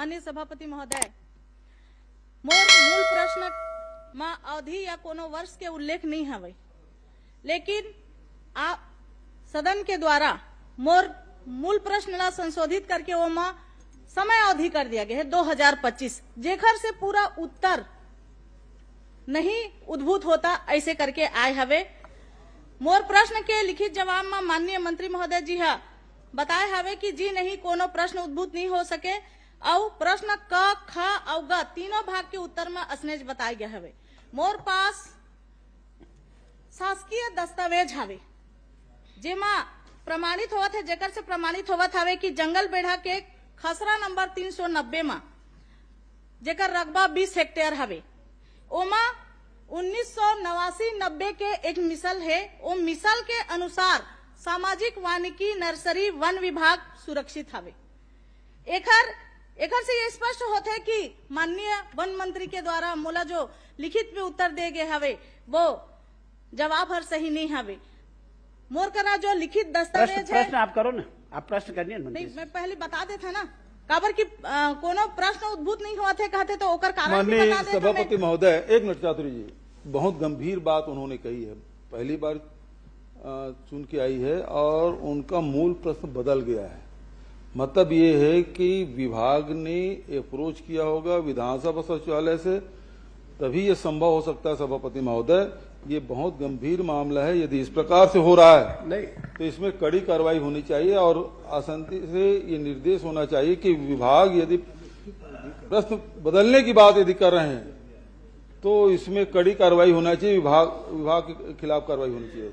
माननीय सभापति महोदय, मोर मूल प्रश्न में अवधि या कोनो वर्ष के उल्लेख नहीं हवे, लेकिन आप सदन के द्वारा मोर मूल प्रश्न ला संशोधित करके वो में समय अवधि कर दिया गया है 2025, जेखर से पूरा उत्तर नहीं उद्भूत होता ऐसे करके आए हवे। मोर प्रश्न के लिखित जवाब में माननीय मंत्री महोदय जी हा बताए हवे कि जी नहीं, कोनो प्रश्न उद्भूत नहीं हो सके और प्रश्न क ख और ग तीनों भाग के उत्तर में असनेज बताया गया हवे। मोर पास शासकीय दस्तावेज हवे जेमा प्रमाणित होवत है, जेकर से प्रमाणित होवत हवे कि जंगल बेढ़ा के खसरा नंबर 390 में जेकर रकबा 20 हेक्टेयर हवे, ओमा 1989-90 के एक मिसल है। ओ मिसल के अनुसार सामाजिक वानिकी नर्सरी वन विभाग सुरक्षित हवे। एकर से ये स्पष्ट होता है कि माननीय वन मंत्री के द्वारा मोला जो लिखित में उत्तर दे गए हवे वो जवाब हर सही नहीं हवे। मोर करा जो लिखित दस्तावेज है, प्रश्न आप करो ना, आप प्रश्न करिए ना। नहीं, मैं पहले बता देता ना काबर की कोनो प्रश्न उद्भूत नहीं हुआ थे कहते तो ओकर कारण माननीय सभापति महोदय, एक मिनट चातुरी जी, बहुत गंभीर बात उन्होंने कही है, पहली बार चुन के आई है और उनका मूल प्रश्न बदल गया है। मतलब ये है कि विभाग ने अप्रोच किया होगा विधानसभा सचिवालय से, तभी ये संभव हो सकता है। सभापति महोदय, ये बहुत गंभीर मामला है, यदि इस प्रकार से हो रहा है नहीं तो इसमें कड़ी कार्रवाई होनी चाहिए और आसंती से ये निर्देश होना चाहिए कि विभाग यदि प्रश्न बदलने की बात यदि कर रहे हैं तो इसमें कड़ी कार्रवाई होना चाहिए, विभाग के खिलाफ कार्रवाई होनी चाहिए।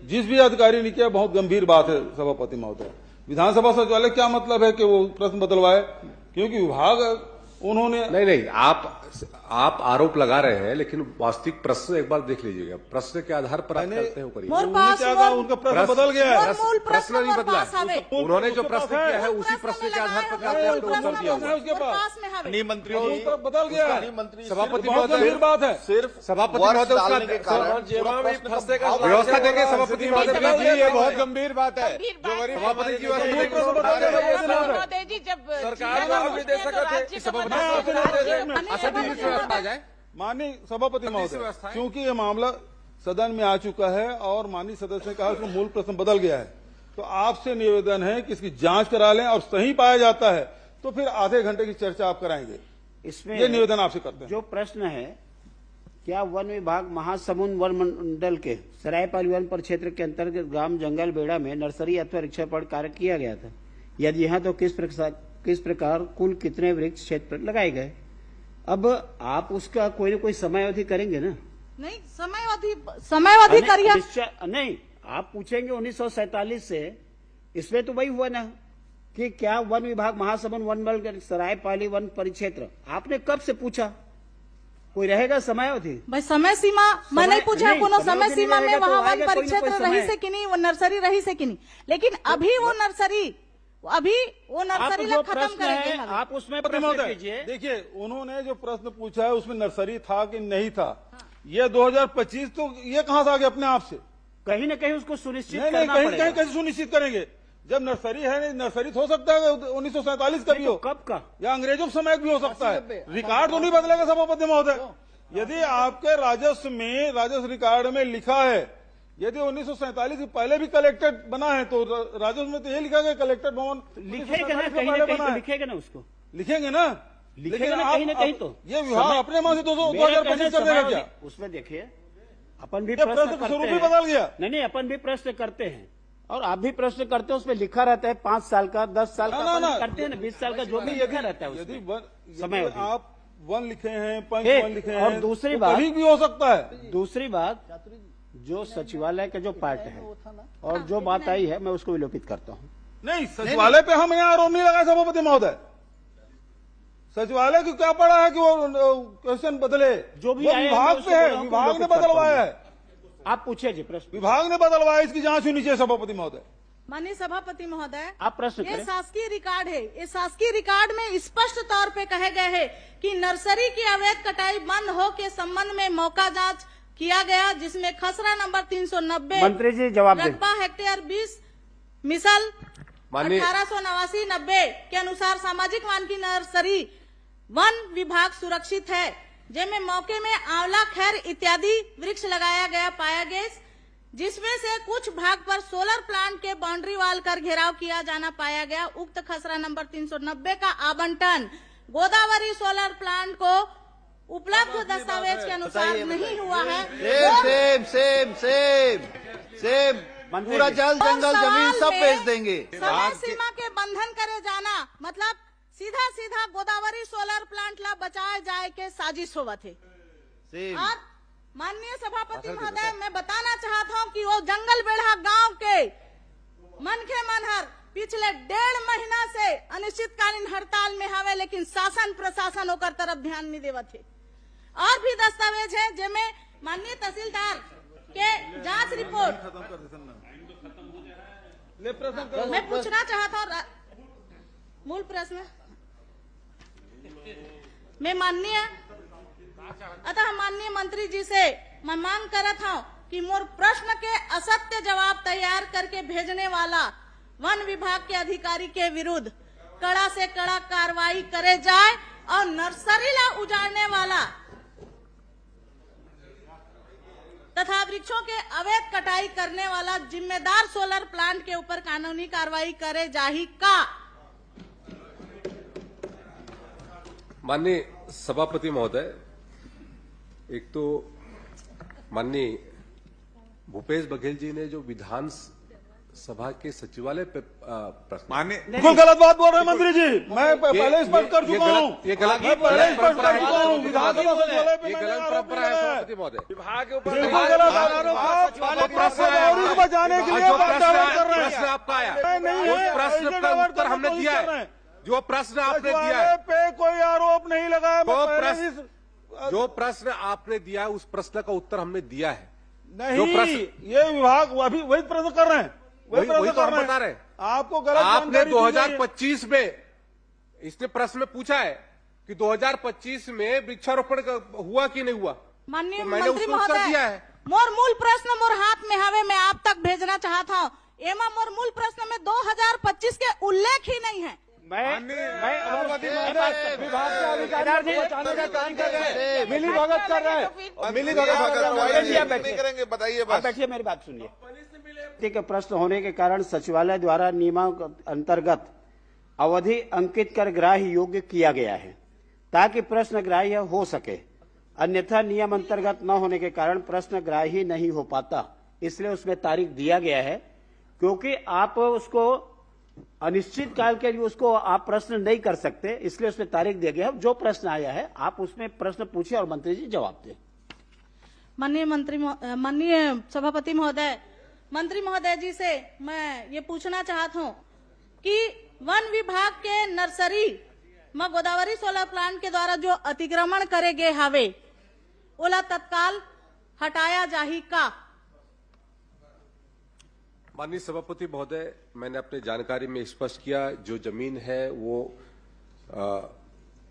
जिस भी अधिकारी ने किया बहुत गंभीर बात है सभापति महोदय। विधानसभा सचिवालय क्या मतलब है कि वो प्रश्न बदलवाए, क्योंकि विभाग उन्होंने नहीं, आप आरोप लगा रहे हैं, लेकिन वास्तविक प्रश्न एक बार देख लीजिएगा, प्रश्न के आधार पर आप करते हैं करिए। उनका प्रश्न बदल गया है, प्रश्न नहीं बदला, उन्होंने जो प्रश्न किया है उसी प्रश्न के आधार पर उत्तर दिया हुआ उसके पास मंत्री बदल गया है। सभापति गंभीर बात है। सिर्फ सभापति महोदय व्यवस्था देंगे। सभापति महोदय, ये बहुत गंभीर बात है। सभापति जी माननीय सभापति महोदय, क्योंकि ये मामला सदन में आ चुका है और माननीय सदस्य ने कहा कि मूल प्रश्न बदल गया है, तो आपसे निवेदन है कि इसकी जांच करा लें और सही पाया जाता है तो फिर आधे घंटे की चर्चा आप कराएंगे। इसमें ये निवेदन आपसे करते हैं। जो प्रश्न है, क्या वन विभाग महासमुंद वन मंडल के सरायपाली वन परिक्षेत्र के अंतर्गत ग्राम जंगल बेड़ा में नर्सरी अथवा वृक्षारोपण कार्य किया गया था? यदि यहाँ तो किस प्रकार कुल कितने वृक्ष क्षेत्र पर लगाए गए? अब आप उसका कोई न कोई समय अवधि करेंगे ना? नहीं, समय अवधि करिए नहीं, आप पूछेंगे 1947 से, इसमें तो वही हुआ ना कि क्या वन विभाग महासमुंद वन मंडल सरायपाली वन परिक्षेत्र, आपने कब से पूछा? कोई रहेगा समय अवधि? भाई समय सीमा मैं नहीं पूछा, कोनो समय सीमा में वहाँ वन परिक्षेत्र रही से कि नहीं, वो नर्सरी रही से कि नहीं, लेकिन अभी वो नर्सरी ला खत्म करेंगे। आप उसमें देखिए, उन्होंने जो प्रश्न पूछा है उसमें नर्सरी था कि नहीं था, ये 2025 तो ये कहां से आ गया अपने आप से? कहीं न कहीं उसको सुनिश्चित करना कहीं पड़ेगा। कैसे सुनिश्चित करेंगे जब नर्सरी है? नर्सरी तो हो सकता है 1947 का भी हो, कब का, या अंग्रेजों के समय भी हो सकता है, रिकॉर्ड तो नहीं बदलेगा सभापति महोदय। यदि आपके राजस्व रिकॉर्ड में लिखा है, यदि 1947 से पहले भी कलेक्टर बना है तो राजस्व में तो ये लिखा गया कलेक्टर भवन लिखेगा ना, कहीं ना कहीं तो लिखेगा ना, उसको लिखेंगे ना, लिखेगा ना कहीं ना कहीं। तो ये विभाग अपने मां से 2025 कर देगा क्या? उसमें देखिए, अपन भी प्रश्न स्वरूप भी बदल गया। नहीं, अपन भी प्रश्न करते हैं और आप भी प्रश्न करते हैं, उसमें लिखा रहता है 5 साल का, 10 साल का करते हैं ना, 20 साल का, जो भी लिखा रहता है। यदि समय आप वन लिखे हैं, पंच वन लिखे हैं, और दूसरी बात भी हो सकता है। दूसरी बात, जो सचिवालय का जो पार्ट है और जो बात आई है, मैं उसको विलोपित करता हूँ। नहीं, सचिवालय पे हम यहाँ आरोप नहीं लगाए सभापति महोदय। सचिवालय को क्या पड़ा है कि वो क्वेश्चन बदले? जो भी विभाग पे है, विभाग ने बदलवाया है। आप पूछिए जी प्रश्न। विभाग ने बदलवाया, इसकी जांच होनी चाहिए सभापति महोदय। माननीय सभापति महोदय, आप प्रश्न ये शासकीय रिकॉर्ड है, इस शासकीय रिकॉर्ड में स्पष्ट तौर पे कहे गए है कि नर्सरी की अवैध कटाई बंद हो के संबंध में मौका जांच किया गया, जिसमें खसरा नंबर 390 मंत्री जी जवाब दें। रकबा हेक्टेयर 20 मिसल माननीय 1889-90 के अनुसार सामाजिक वन की नर्सरी वन विभाग सुरक्षित है, जिनमें मौके में आंवला, खैर इत्यादि वृक्ष लगाया गया पाया गया, जिसमें से कुछ भाग पर सोलर प्लांट के बाउंड्री वाल कर घेराव किया जाना पाया गया। उक्त खसरा नंबर 390 का आवंटन गोदावरी सोलर प्लांट को उपलब्ध दस्तावेज के अनुसार नहीं हुआ है। सेम पूरा जल जंगल जमीन सब बेच देंगे। समय सीमा के बंधन करे जाना मतलब सीधा सीधा गोदावरी सोलर प्लांट ला बचाए जाए के साजिश होवा थे। और माननीय सभापति महोदय, मैं बताना चाहता हूँ कि वो जंगल बेढ़ा गांव के मनखे मनहर पिछले 1.5 महीना से अनिश्चितकालीन हड़ताल में हवे, लेकिन शासन प्रशासन होकर तरफ ध्यान नहीं देवा थे। और भी दस्तावेज है जिनमें माननीय तहसीलदार के जांच रिपोर्ट मैं पूछना चाहता हूँ। मूल प्रश्न मैं माननीय मंत्री जी से मैं मांग करत हूँ कि मोर प्रश्न के असत्य जवाब तैयार करके भेजने वाला वन विभाग के अधिकारी के विरुद्ध कड़ा से कड़ा कार्रवाई करे जाए और नर्सरी ला उजाड़ने वाला तथा वृक्षों के अवैध कटाई करने वाला जिम्मेदार सोलर प्लांट के ऊपर कानूनी कार्रवाई करे जाही का। माननीय सभापति महोदय, एक तो माननीय भूपेश बघेल जी ने जो विधान सभा के सचिवालय पे प्रश्न माननीय बिल्कुल गलत बात बोल रहे हैं मंत्री जी। मैं पहले स्पष्ट कर चुका हूँ। ये गलत परंपरा है। ये गलत परंपरा है सभापति महोदय। विभाग के ऊपर प्रश्न बचाने के लिए प्रश्न आपका आया, उस प्रश्न का उत्तर हमने दिया है। जो प्रश्न आपने दिया है पे कोई आरोप नहीं लगाया। जो प्रश्न आपने दिया उस प्रश्न का उत्तर हमने दिया है। नहीं, ये विभाग अभी वही प्रश्न कर रहे हैं। वही तो हम बता रहे हैं। आपको गलत आपने 2025 में इसने प्रश्न में पूछा है कि 2025 में वृक्षारोपण हुआ कि नहीं हुआ। माननीय तो मैंने मंत्री उसको उत्तर महोदय, दिया है। मोर मूल प्रश्न मोर हाथ में हवे, मैं आप तक भेजना चाहता हूँ। एमा मोर मूल प्रश्न में 2025 के उल्लेख ही नहीं है। विभाग के अधिकारी बचाने का काम कर रहे हैं, मिली भगत कर रहे हैं, मिली भगत करेंगे। बताइए बस। बैठिए, मेरी बात सुनिए। के प्रश्न होने के कारण सचिवालय द्वारा नियमों अंतर्गत अवधि अंकित कर ग्राह्य योग्य किया गया है ताकि प्रश्न ग्राह्य हो सके। अन्यथा नियम अंतर्गत न होने के कारण प्रश्न ग्राह्य नहीं हो पाता, इसलिए उसमें तारीख दिया गया है। क्योंकि आप उसको अनिश्चित काल के लिए उसको आप प्रश्न नहीं कर सकते, इसलिए उसमें तारीख दिया गया है। जो प्रश्न आया है आप उसमें प्रश्न पूछिए और मंत्री जी जवाब दें। माननीय सभापति महोदय, मंत्री महोदय जी से मैं ये पूछना चाहता हूँ कि वन विभाग के नर्सरी में गोदावरी सोलर प्लांट के द्वारा जो अतिक्रमण करे गए हवे ओला तत्काल हटाया जाही का। माननीय सभापति महोदय, मैंने अपनी जानकारी में स्पष्ट किया जो जमीन है वो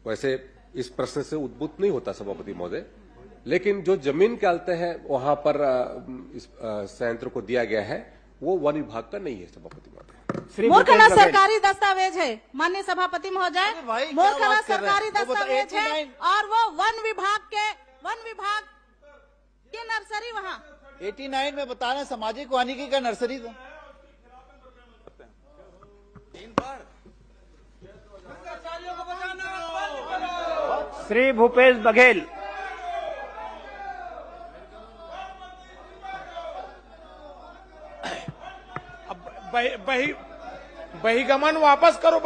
वैसे इस प्रश्न से उद्भूत नहीं होता सभापति महोदय, लेकिन जो जमीन निकालते हैं वहां पर इस संयंत्र को दिया गया है वो वन विभाग का नहीं है सभापति महोदय। मोरखला सरकारी दस्तावेज है माननीय सभापति महोदय, मोरखला सरकारी दस्तावेज है और वो वन विभाग के नर्सरी वहाँ 89 में बता रहे हैं सामाजिक वानिकी का नर्सरी था। श्री भूपेश बघेल, बहिगमन वापस करो।